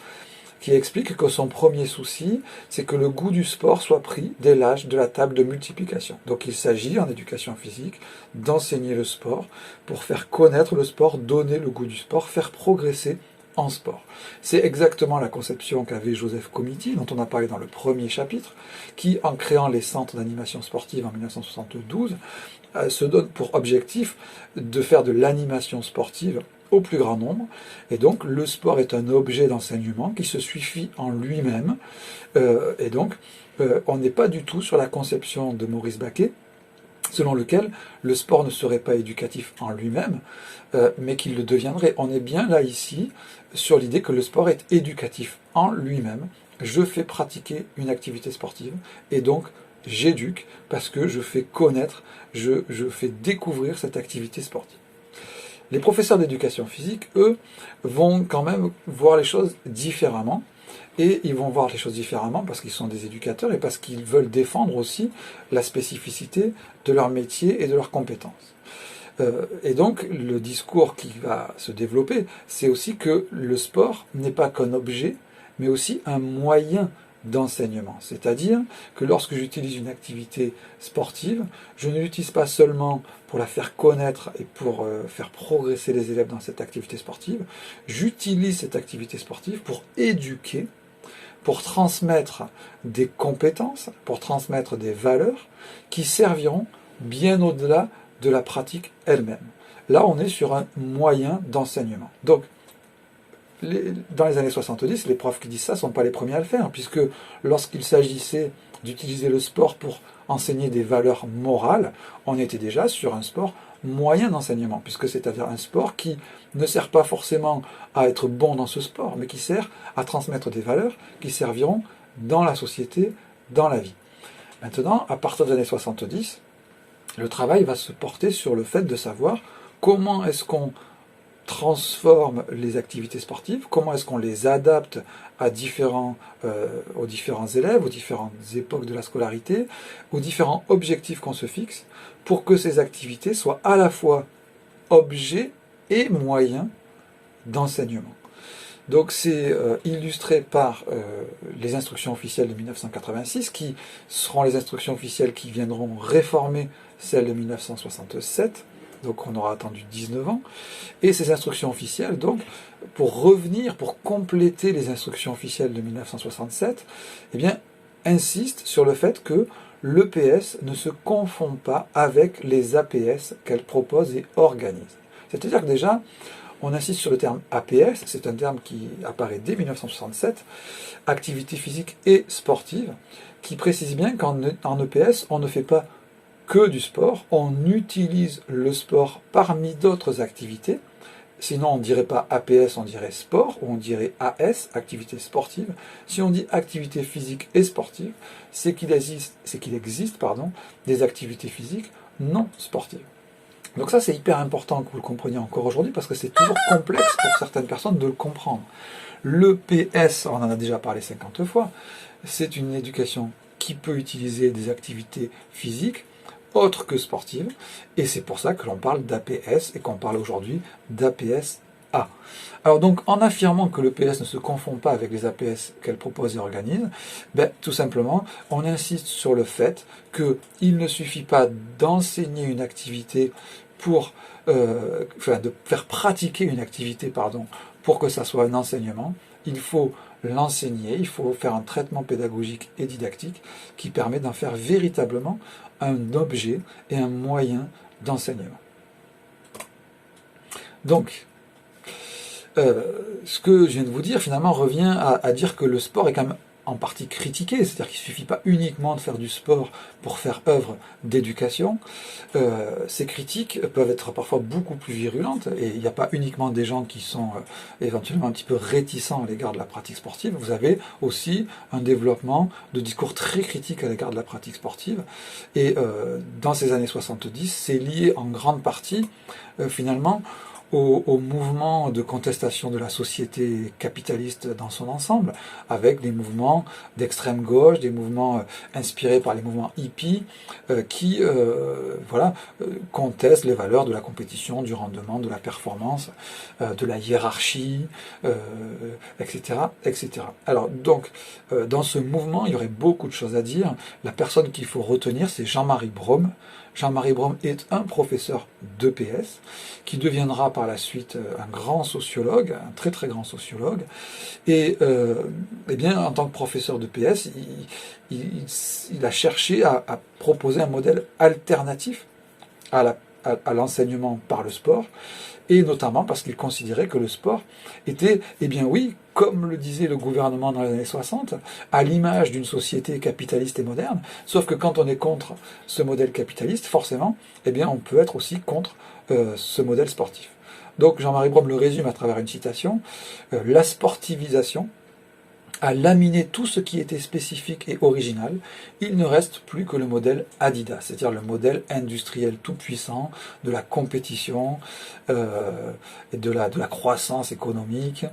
qui explique que son premier souci, c'est que le goût du sport soit pris dès l'âge de la table de multiplication. Donc il s'agit, en éducation physique, d'enseigner le sport pour faire connaître le sport, donner le goût du sport, faire progresser en sport. C'est exactement la conception qu'avait Joseph Comiti, dont on a parlé dans le premier chapitre, qui, en créant les centres d'animation sportive en 1972, se donne pour objectif de faire de l'animation sportive au plus grand nombre. Et donc, le sport est un objet d'enseignement qui se suffit en lui-même. Et donc, on n'est pas du tout sur la conception de Maurice Baquet, selon lequel le sport ne serait pas éducatif en lui-même, mais qu'il le deviendrait. On est bien là ici sur l'idée que le sport est éducatif en lui-même. Je fais pratiquer une activité sportive et donc j'éduque parce que je fais connaître, je fais découvrir cette activité sportive. Les professeurs d'éducation physique, eux, vont quand même voir les choses différemment. Et ils vont voir les choses différemment parce qu'ils sont des éducateurs et parce qu'ils veulent défendre aussi la spécificité de leur métier et de leurs compétences. Et donc, le discours qui va se développer, c'est aussi que le sport n'est pas qu'un objet, mais aussi un moyen d'enseignement. C'est-à-dire que lorsque j'utilise une activité sportive, je ne l'utilise pas seulement pour la faire connaître et pour faire progresser les élèves dans cette activité sportive, j'utilise cette activité sportive pour éduquer, pour transmettre des compétences, pour transmettre des valeurs qui serviront bien au-delà de la pratique elle-même. Là, on est sur un moyen d'enseignement. Donc, dans les années 70, les profs qui disent ça ne sont pas les premiers à le faire, puisque lorsqu'il s'agissait d'utiliser le sport pour enseigner des valeurs morales, on était déjà sur un sport moyen d'enseignement, puisque c'est-à-dire un sport qui ne sert pas forcément à être bon dans ce sport, mais qui sert à transmettre des valeurs qui serviront dans la société, dans la vie. Maintenant, à partir des années 70, le travail va se porter sur le fait de savoir comment est-ce qu'on transforme les activités sportives, comment est-ce qu'on les adapte aux différents élèves, aux différentes époques de la scolarité, aux différents objectifs qu'on se fixe, pour que ces activités soient à la fois objets et moyens d'enseignement. Donc c'est illustré par les instructions officielles de 1986, qui seront les instructions officielles qui viendront réformer celles de 1967, donc on aura attendu 19 ans, et ces instructions officielles, donc, pour revenir, pour compléter les instructions officielles de 1967, eh bien, insistent sur le fait que l'EPS ne se confond pas avec les APS qu'elle propose et organise. C'est-à-dire que déjà, on insiste sur le terme APS, c'est un terme qui apparaît dès 1967, activité physique et sportive, qui précise bien qu'en EPS, on ne fait pas que du sport, on utilise le sport parmi d'autres activités, sinon on ne dirait pas APS, on dirait sport, ou on dirait AS, activité sportive. Si on dit activité physique et sportive, c'est qu'il existe, des activités physiques non sportives. Donc ça, c'est hyper important que vous le compreniez encore aujourd'hui, parce que c'est toujours complexe pour certaines personnes de le comprendre. Le PS, on en a déjà parlé 50 fois, c'est une éducation qui peut utiliser des activités physiques autres que sportives, et c'est pour ça que l'on parle d'APS, et qu'on parle aujourd'hui d'APS-A. Alors donc, en affirmant que le PS ne se confond pas avec les APS qu'elle propose et organise, tout simplement, on insiste sur le fait qu'il ne suffit pas d'enseigner une activité de faire pratiquer une activité, pour que ça soit un enseignement. Il faut l'enseigner, il faut faire un traitement pédagogique et didactique qui permet d'en faire véritablement un objet et un moyen d'enseignement. Donc, ce que je viens de vous dire, finalement, revient à dire que le sport est quand même en partie critiqué, c'est-à-dire qu'il ne suffit pas uniquement de faire du sport pour faire œuvre d'éducation. Ces critiques peuvent être parfois beaucoup plus virulentes, et il n'y a pas uniquement des gens qui sont éventuellement un petit peu réticents à l'égard de la pratique sportive, vous avez aussi un développement de discours très critiques à l'égard de la pratique sportive, et dans ces années 70, c'est lié en grande partie, finalement, au mouvement de contestation de la société capitaliste dans son ensemble, avec des mouvements d'extrême gauche, des mouvements inspirés par les mouvements hippies, qui contestent les valeurs de la compétition, du rendement, de la performance, de la hiérarchie, etc., etc. Alors donc, dans ce mouvement, il y aurait beaucoup de choses à dire. La personne qu'il faut retenir, c'est Jean-Marie Brome. Jean-Marie Brome est un professeur d'EPS qui deviendra par la suite un grand sociologue, un très très grand sociologue. Et eh bien, en tant que professeur d'EPS, il a cherché à proposer un modèle alternatif à l'enseignement par le sport, et notamment parce qu'il considérait que le sport était, eh bien oui, comme le disait le gouvernement dans les années 60, à l'image d'une société capitaliste et moderne, sauf que quand on est contre ce modèle capitaliste, forcément, eh bien on peut être aussi contre ce modèle sportif. Donc Jean-Marie Brome le résume à travers une citation, la sportivisation a laminé tout ce qui était spécifique et original, il ne reste plus que le modèle Adidas, c'est-à-dire le modèle industriel tout-puissant de la compétition, et de la croissance économique,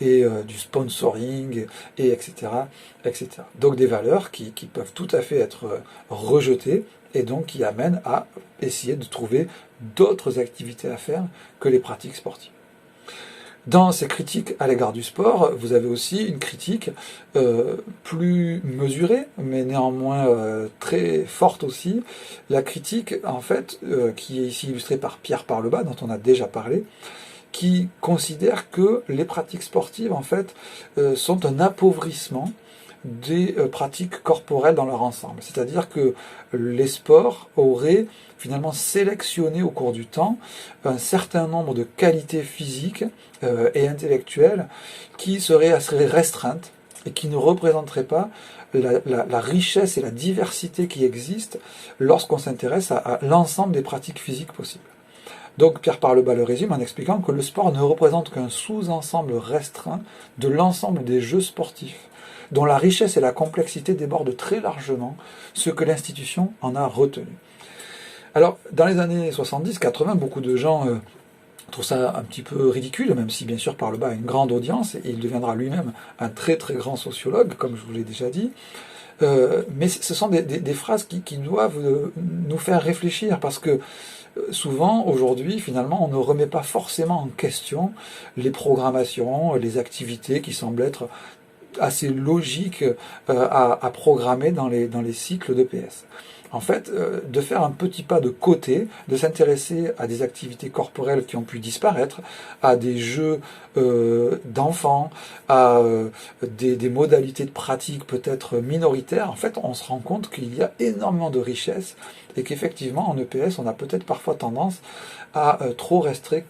et du sponsoring, et etc., etc. Donc des valeurs qui peuvent tout à fait être rejetées, et donc qui amènent à essayer de trouver d'autres activités à faire que les pratiques sportives. Dans ces critiques à l'égard du sport, vous avez aussi une critique plus mesurée, mais néanmoins très forte aussi. La critique, en fait, qui est ici illustrée par Pierre Parlebas, dont on a déjà parlé, qui considère que les pratiques sportives, en fait, sont un appauvrissement des pratiques corporelles dans leur ensemble. C'est-à-dire que les sports auraient finalement sélectionné au cours du temps un certain nombre de qualités physiques et intellectuelles qui seraient assez restreintes et qui ne représenteraient pas la richesse et la diversité qui existent lorsqu'on s'intéresse à l'ensemble des pratiques physiques possibles. Donc Pierre Parlebas le résume en expliquant que le sport ne représente qu'un sous-ensemble restreint de l'ensemble des jeux sportifs, dont la richesse et la complexité débordent très largement ce que l'institution en a retenu. Alors, dans les années 70-80, beaucoup de gens trouvent ça un petit peu ridicule, même si bien sûr Parlebas a une grande audience, et il deviendra lui-même un très très grand sociologue, comme je vous l'ai déjà dit. Mais ce sont des phrases qui doivent nous faire réfléchir, parce que souvent, aujourd'hui, finalement, on ne remet pas forcément en question les programmations, les activités qui semblent être assez logiques à programmer dans les cycles d'EPS. En fait, de faire un petit pas de côté, de s'intéresser à des activités corporelles qui ont pu disparaître, à des jeux d'enfants, à des modalités de pratique peut-être minoritaires, en fait, on se rend compte qu'il y a énormément de richesses et qu'effectivement, en EPS, on a peut-être parfois tendance à trop rester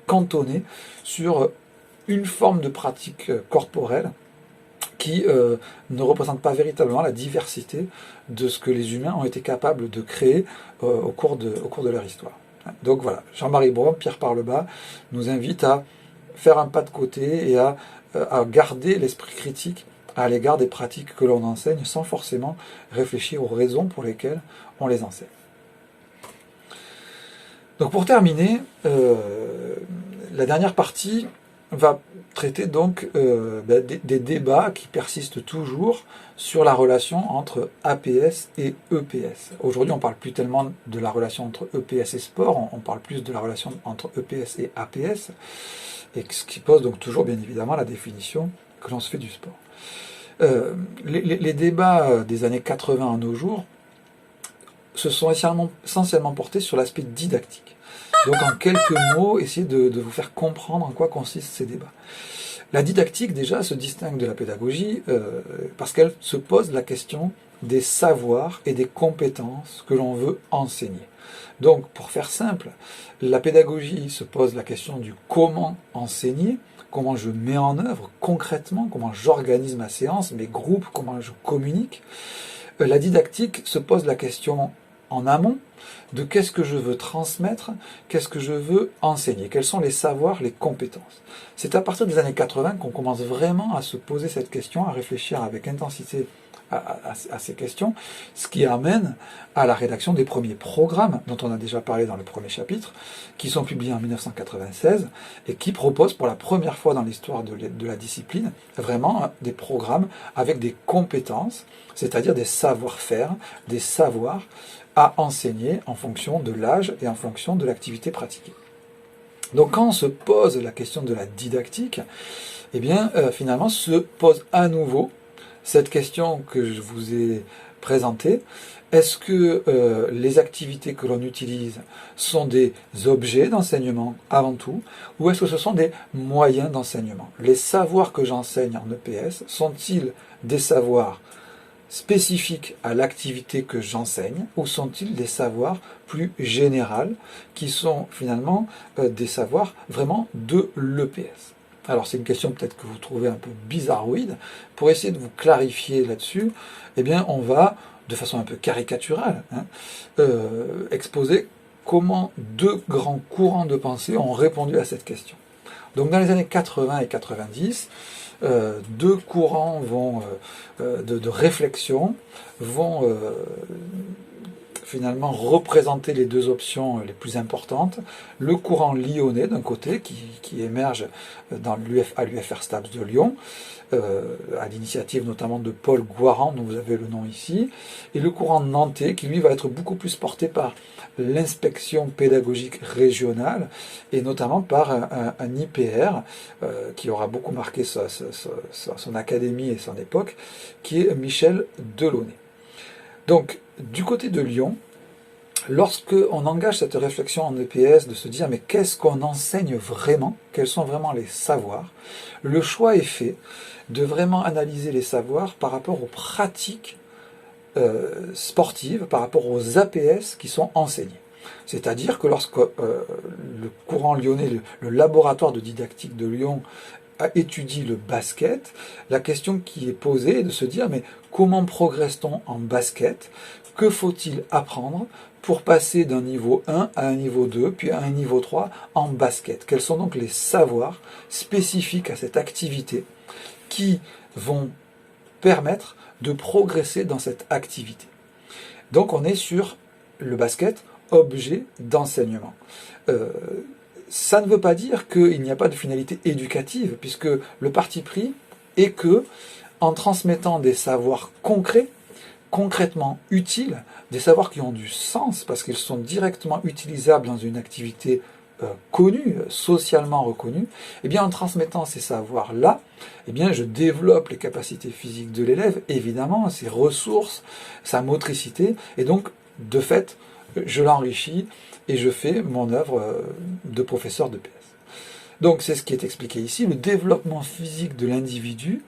cantonné sur une forme de pratique corporelle qui ne représente pas véritablement la diversité de ce que les humains ont été capables de créer au cours de leur histoire. Donc voilà, Jean-Marie Brome, Pierre Parlebas nous invite à faire un pas de côté et à garder l'esprit critique à l'égard des pratiques que l'on enseigne sans forcément réfléchir aux raisons pour lesquelles on les enseigne. Donc pour terminer, la dernière partie va traiter donc des débats qui persistent toujours sur la relation entre APS et EPS. Aujourd'hui, on ne parle plus tellement de la relation entre EPS et sport, on parle plus de la relation entre EPS et APS, et ce qui pose donc toujours bien évidemment la définition que l'on se fait du sport. Les débats des années 80 à nos jours se sont essentiellement portés sur l'aspect didactique. Donc en quelques mots, essayez de vous faire comprendre en quoi consistent ces débats. La didactique déjà se distingue de la pédagogie parce qu'elle se pose la question des savoirs et des compétences que l'on veut enseigner. Donc, pour faire simple, la pédagogie se pose la question du comment enseigner, comment je mets en œuvre concrètement, comment j'organise ma séance, mes groupes, comment je communique. La didactique se pose la question en amont de qu'est-ce que je veux transmettre, qu'est-ce que je veux enseigner, quels sont les savoirs, les compétences. C'est à partir des années 80 qu'on commence vraiment à se poser cette question, à réfléchir avec intensité à ces questions, ce qui amène à la rédaction des premiers programmes, dont on a déjà parlé dans le premier chapitre, qui sont publiés en 1996, et qui proposent pour la première fois dans l'histoire de la discipline, vraiment des programmes avec des compétences, c'est-à-dire des savoir-faire, des savoirs à enseigner en fonction de l'âge et en fonction de l'activité pratiquée. Donc quand on se pose la question de la didactique, eh bien finalement se pose à nouveau cette question que je vous ai présentée. Est-ce que les activités que l'on utilise sont des objets d'enseignement avant tout, ou est-ce que ce sont des moyens d'enseignement? Les savoirs que j'enseigne en EPS sont-ils des savoirs spécifiques à l'activité que j'enseigne, ou sont-ils des savoirs plus généraux qui sont finalement des savoirs vraiment de l'EPS? Alors c'est une question peut-être que vous trouvez un peu bizarroïde. Pour essayer de vous clarifier là-dessus, eh bien on va, de façon un peu caricaturale, exposer comment deux grands courants de pensée ont répondu à cette question. Donc dans les années 80 et 90, deux courants de réflexion vont finalement représenter les deux options les plus importantes. Le courant lyonnais d'un côté, qui émerge à l'UFR STAPS de Lyon, à l'initiative notamment de Paul Gouaran, dont vous avez le nom ici, et le courant nantais, qui lui va être beaucoup plus porté par l'inspection pédagogique régionale, et notamment par un IPR, qui aura beaucoup marqué son académie et son époque, qui est Michel Delaunay. Donc, du côté de Lyon, lorsque on engage cette réflexion en EPS de se dire mais qu'est-ce qu'on enseigne vraiment, quels sont vraiment les savoirs, le choix est fait de vraiment analyser les savoirs par rapport aux pratiques sportives, par rapport aux APS qui sont enseignés. C'est-à-dire que lorsque le courant lyonnais, le laboratoire de didactique de Lyon étudie le basket, la question qui est posée est de se dire mais comment progresse-t-on en basket? Que faut-il apprendre pour passer d'un niveau 1 à un niveau 2, puis à un niveau 3 en basket? Quels sont donc les savoirs spécifiques à cette activité qui vont permettre de progresser dans cette activité? Donc on est sur le basket, objet d'enseignement. Ça ne veut pas dire qu'il n'y a pas de finalité éducative, puisque le parti pris est que, en transmettant des savoirs concrets, concrètement utiles, des savoirs qui ont du sens, parce qu'ils sont directement utilisables dans une activité connue, socialement reconnue, eh bien en transmettant ces savoirs-là, eh bien je développe les capacités physiques de l'élève, évidemment, ses ressources, sa motricité, et donc, de fait, je l'enrichis et je fais mon œuvre de professeur de PS. Donc c'est ce qui est expliqué ici, le développement physique de l'individu,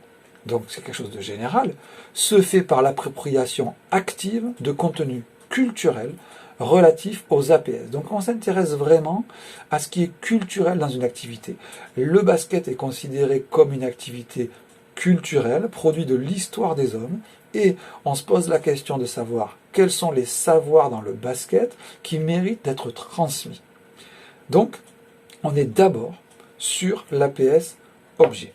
donc c'est quelque chose de général, se fait par l'appropriation active de contenus culturels relatifs aux APS. Donc on s'intéresse vraiment à ce qui est culturel dans une activité. Le basket est considéré comme une activité culturelle, produit de l'histoire des hommes, et on se pose la question de savoir quels sont les savoirs dans le basket qui méritent d'être transmis. Donc, on est d'abord sur l'APS objet.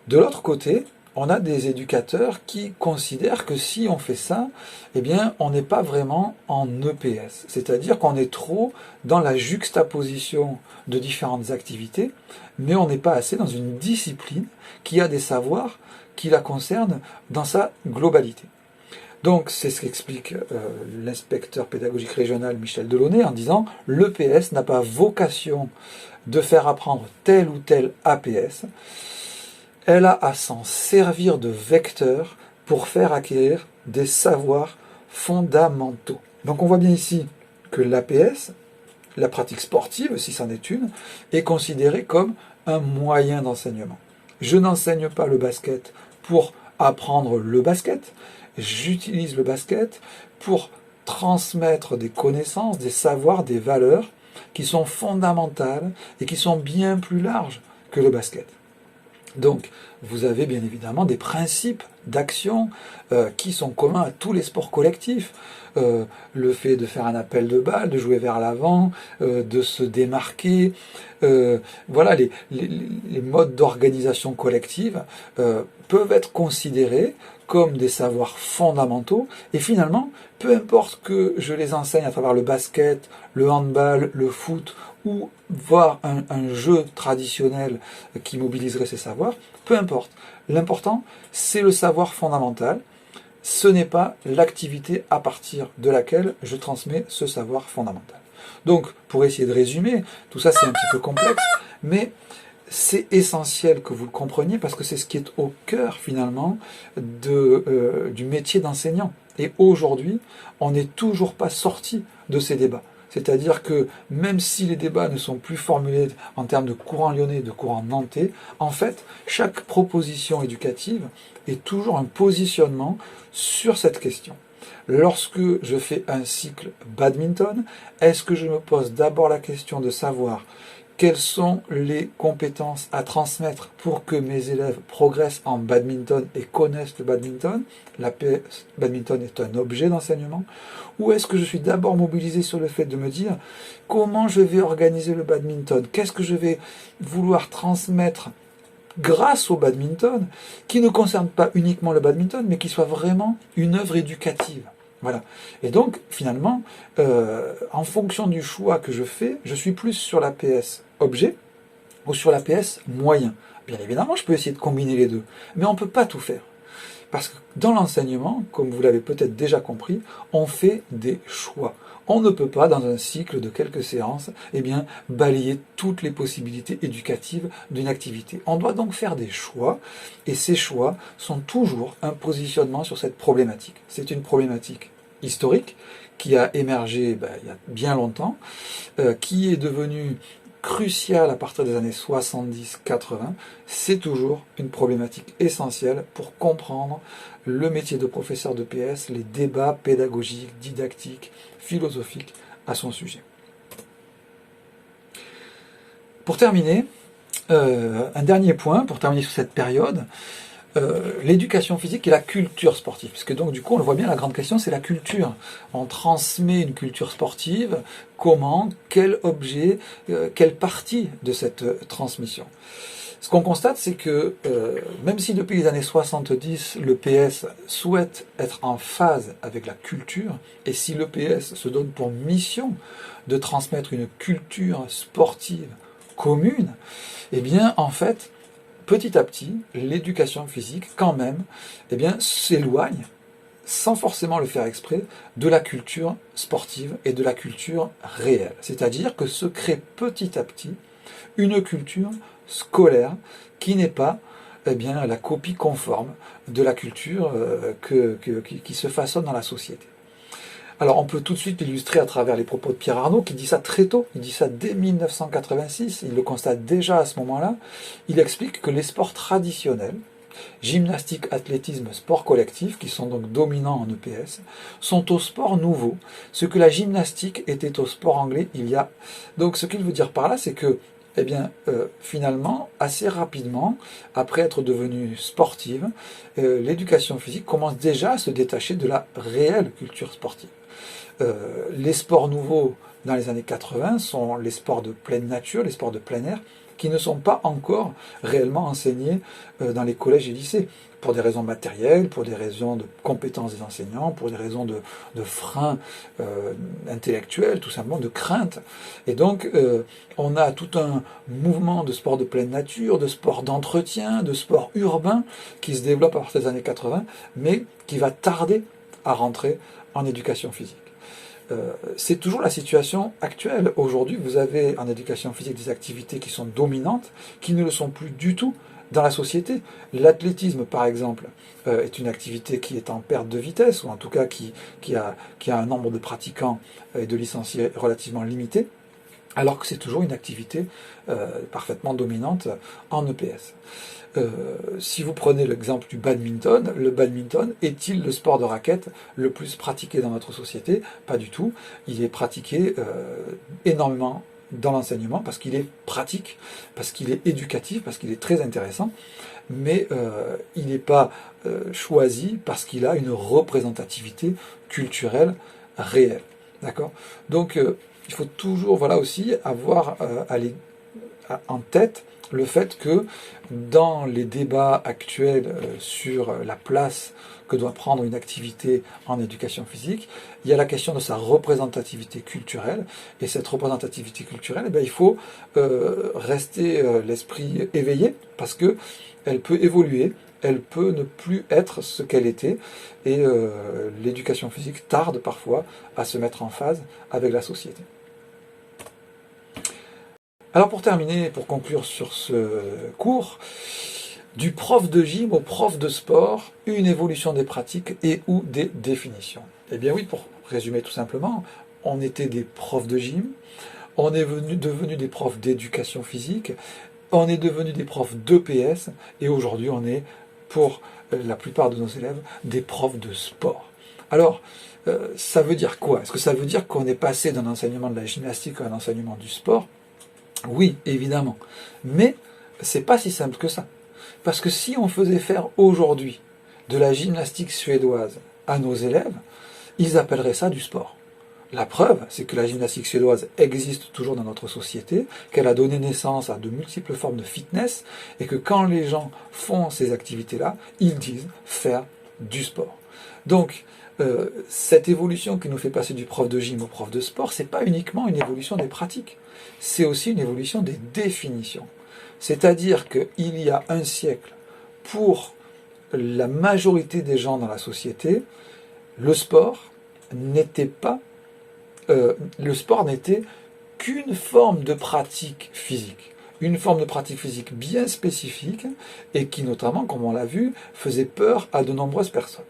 De l'autre côté, on a des éducateurs qui considèrent que si on fait ça, eh bien, on n'est pas vraiment en EPS. C'est-à-dire qu'on est trop dans la juxtaposition de différentes activités, mais on n'est pas assez dans une discipline qui a des savoirs qui la concernent dans sa globalité. Donc, c'est ce qu'explique l'inspecteur pédagogique régional Michel Delaunay en disant « l'EPS n'a pas vocation de faire apprendre tel ou tel APS, elle a à s'en servir de vecteur pour faire acquérir des savoirs fondamentaux. » Donc on voit bien ici que l'APS, la pratique sportive, si c'en est une, est considérée comme un moyen d'enseignement. Je n'enseigne pas le basket pour apprendre le basket, j'utilise le basket pour transmettre des connaissances, des savoirs, des valeurs qui sont fondamentales et qui sont bien plus larges que le basket. Donc, vous avez bien évidemment des principes d'action qui sont communs à tous les sports collectifs. Le fait de faire un appel de balle, de jouer vers l'avant, de se démarquer. Voilà, les modes d'organisation collective peuvent être considérés comme des savoirs fondamentaux. Et finalement, peu importe que je les enseigne à travers le basket, le handball, le foot, ou voir un jeu traditionnel qui mobiliserait ces savoirs, peu importe. L'important, c'est le savoir fondamental. Ce n'est pas l'activité à partir de laquelle je transmets ce savoir fondamental. Donc, pour essayer de résumer, tout ça c'est un petit peu complexe, mais c'est essentiel que vous le compreniez parce que c'est ce qui est au cœur finalement du métier d'enseignant. Et aujourd'hui, on n'est toujours pas sorti de ces débats. C'est-à-dire que même si les débats ne sont plus formulés en termes de courant lyonnais, de courant nantais, en fait, chaque proposition éducative est toujours un positionnement sur cette question. Lorsque je fais un cycle badminton, est-ce que je me pose d'abord la question de savoir quelles sont les compétences à transmettre pour que mes élèves progressent en badminton et connaissent le badminton? La PS badminton est un objet d'enseignement. Ou est-ce que je suis d'abord mobilisé sur le fait de me dire comment je vais organiser le badminton? Qu'est-ce que je vais vouloir transmettre grâce au badminton, qui ne concerne pas uniquement le badminton, mais qui soit vraiment une œuvre éducative? Voilà. Et donc, finalement, en fonction du choix que je fais, je suis plus sur la PS objet ou sur la PS moyen. Bien évidemment, je peux essayer de combiner les deux, mais on ne peut pas tout faire. Parce que dans l'enseignement, comme vous l'avez peut-être déjà compris, on fait des choix. On ne peut pas, dans un cycle de quelques séances, balayer toutes les possibilités éducatives d'une activité. On doit donc faire des choix, et ces choix sont toujours un positionnement sur cette problématique. C'est une problématique historique qui a émergé il y a bien longtemps, qui est devenue cruciale à partir des années 70-80, c'est toujours une problématique essentielle pour comprendre le métier de professeur de PS, les débats pédagogiques, didactiques, philosophiques à son sujet. Pour terminer, un dernier point, pour terminer sur cette période, l'éducation physique et la culture sportive. Parce que donc du coup, on le voit bien, la grande question, c'est la culture. On transmet une culture sportive, comment, quel objet, quelle partie de cette transmission. Ce qu'on constate, c'est que même si depuis les années 70, le PS souhaite être en phase avec la culture, et si le PS se donne pour mission de transmettre une culture sportive commune, en fait, petit à petit, l'éducation physique, quand même, s'éloigne, sans forcément le faire exprès, de la culture sportive et de la culture réelle. C'est-à-dire que se crée petit à petit une culture scolaire qui n'est pas la copie conforme de la culture qui se façonne dans la société. Alors on peut tout de suite l'illustrer à travers les propos de Pierre Arnaud, qui dit ça très tôt, il dit ça dès 1986, il le constate déjà à ce moment-là. Il explique que les sports traditionnels, gymnastique, athlétisme, sport collectif, qui sont donc dominants en EPS, sont au sport nouveau, ce que la gymnastique était au sport anglais il y a... Donc ce qu'il veut dire par là, c'est que finalement, assez rapidement, après être devenue sportive, l'éducation physique commence déjà à se détacher de la réelle culture sportive. Les sports nouveaux dans les années 80 sont les sports de pleine nature, les sports de plein air, qui ne sont pas encore réellement enseignés dans les collèges et lycées, pour des raisons matérielles, pour des raisons de compétences des enseignants, pour des raisons de freins intellectuels, tout simplement, de crainte. Et donc, on a tout un mouvement de sport de pleine nature, de sport d'entretien, de sport urbain, qui se développe à partir des années 80, mais qui va tarder à rentrer en éducation physique. C'est toujours la situation actuelle. Aujourd'hui, vous avez en éducation physique des activités qui sont dominantes, qui ne le sont plus du tout dans la société. L'athlétisme, par exemple, est une activité qui est en perte de vitesse, ou en tout cas qui a un nombre de pratiquants et de licenciés relativement limité. alors que c'est toujours une activité parfaitement dominante en EPS. Si vous prenez l'exemple du badminton, le badminton est-il le sport de raquette le plus pratiqué dans notre société? Pas du tout. Il est pratiqué énormément dans l'enseignement parce qu'il est pratique, parce qu'il est éducatif, parce qu'il est très intéressant, mais il n'est pas choisi parce qu'il a une représentativité culturelle réelle. D'accord? Donc il faut toujours aussi avoir en tête le fait que dans les débats actuels sur la place que doit prendre une activité en éducation physique, il y a la question de sa représentativité culturelle, et cette représentativité culturelle, il faut rester l'esprit éveillé, parce que elle peut évoluer, elle peut ne plus être ce qu'elle était, et l'éducation physique tarde parfois à se mettre en phase avec la société. Alors pour terminer, pour conclure sur ce cours, du prof de gym au prof de sport, une évolution des pratiques et ou des définitions. Eh bien oui, pour résumer tout simplement, on était des profs de gym, on est devenu des profs d'éducation physique, on est devenu des profs d'EPS, et aujourd'hui on est, pour la plupart de nos élèves, des profs de sport. Alors, ça veut dire quoi? Est-ce que ça veut dire qu'on est passé d'un enseignement de la gymnastique à un enseignement du sport? Oui, évidemment. Mais c'est pas si simple que ça. Parce que si on faisait faire aujourd'hui de la gymnastique suédoise à nos élèves, ils appelleraient ça du sport. La preuve, c'est que la gymnastique suédoise existe toujours dans notre société, qu'elle a donné naissance à de multiples formes de fitness, et que quand les gens font ces activités-là, ils disent faire du sport. Donc, cette évolution qui nous fait passer du prof de gym au prof de sport, c'est pas uniquement une évolution des pratiques, c'est aussi une évolution des définitions. C'est-à-dire qu'il y a un siècle, pour la majorité des gens dans la société, le sport n'était qu'une forme de pratique physique. Une forme de pratique physique bien spécifique et qui notamment, comme on l'a vu, faisait peur à de nombreuses personnes.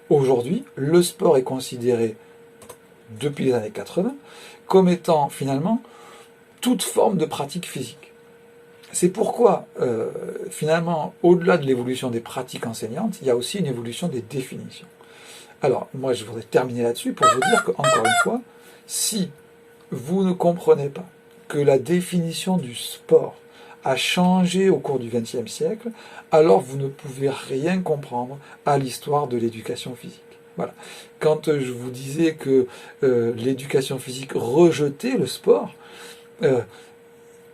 Aujourd'hui, le sport est considéré, depuis les années 80, comme étant finalement toute forme de pratique physique. C'est pourquoi, finalement, au-delà de l'évolution des pratiques enseignantes, il y a aussi une évolution des définitions. Alors, moi, je voudrais terminer là-dessus pour vous dire qu'encore une fois, si vous ne comprenez pas que la définition du sport a changé au cours du XXe siècle, alors vous ne pouvez rien comprendre à l'histoire de l'éducation physique. Voilà. Quand je vous disais que l'éducation physique rejetait le sport,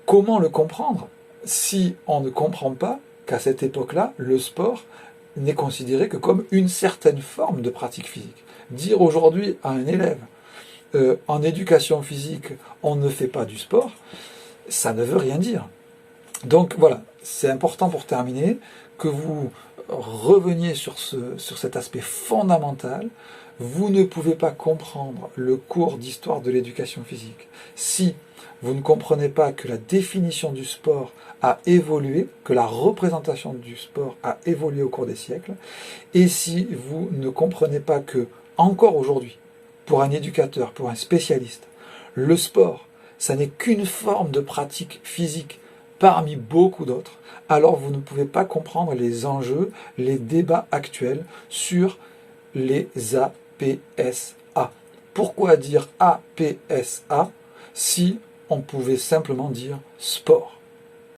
comment le comprendre si on ne comprend pas qu'à cette époque-là, le sport n'est considéré que comme une certaine forme de pratique physique. Dire aujourd'hui à un élève, en éducation physique, on ne fait pas du sport, ça ne veut rien dire. Donc voilà, c'est important pour terminer que vous reveniez sur cet aspect fondamental. Vous ne pouvez pas comprendre le cours d'histoire de l'éducation physique si vous ne comprenez pas que la définition du sport a évolué, que la représentation du sport a évolué au cours des siècles, et si vous ne comprenez pas que, encore aujourd'hui, pour un éducateur, pour un spécialiste, le sport, ça n'est qu'une forme de pratique physique parmi beaucoup d'autres, alors vous ne pouvez pas comprendre les enjeux, les débats actuels sur les APSA. Pourquoi dire APSA si on pouvait simplement dire sport?